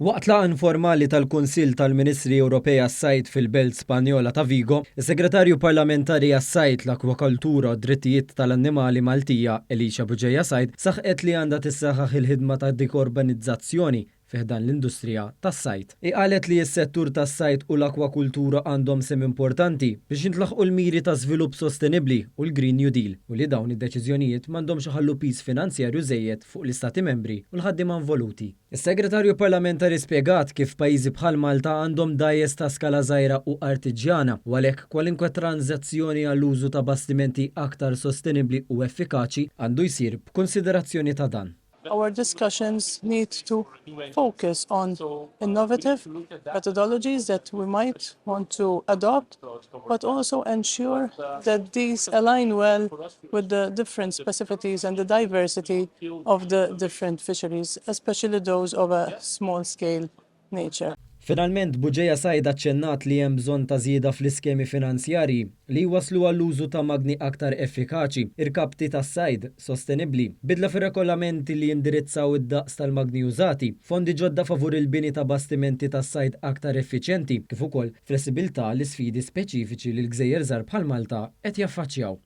Waqt laqgħa informali tal-Kunsill tal-Ministri Ewropej għas-Sajd fil-Belt Spanjola ta' Vigo, is-Segretarju Parlamentari għas-Sajd, l-Akwakultura u d-Drittijiet tal-Annimali Maltija Elixa Buġejja Sajd saħqet li għandha tissaħħaħ il-ħidma ta' dikorbanizzazzjoni fiħdan l-industrija tas-sajd. Qalet li s-settur tas-sajd u l-akwakultura għandhom sem importanti biex jintlaħqu l-miri ta' żvilupp sostenibbli u l-Green New Deal u li dawn id-deċiżjonijiet m'għandhomx iħallu pis finanzjarju żejjed fuq l-Istati membri u l-ħaddiema involuti. Is-Segretarju Parlamentari spjegat kif pajjiżi bħal Malta għandhom dajes ta' skala żgħira u artiġjana u għalhekk kwalinkwe tranzazzjoni għall-użu ta' bastimenti aktar sostenibbli u effikaċi għandu jsir b'konsiderazzjoni ta' dan. Our discussions need to focus on innovative methodologies that we might want to adopt, but also ensure that these align well with the different specificities and the diversity of the different fisheries, especially those of a small-scale nature. Finalment, Buġejja Sajd aċċennat li hemm bżonn ta' żieda fl-iskemi finanzjarji li waslu għall-użu ta' magni aktar effikaċi, irkabti tas-sajd sostenibbli, bidla fir-regolamenti li jindirizzaw id-daqs tal-magni użati, fondi ġodda favur il-bini ta' bastimenti tas-sajd aktar effiċjenti, kif ukoll flessibilità l-isfidi speċifiċi li l-Gżejjer żgħar bħal Malta qed jaffaċċjaw.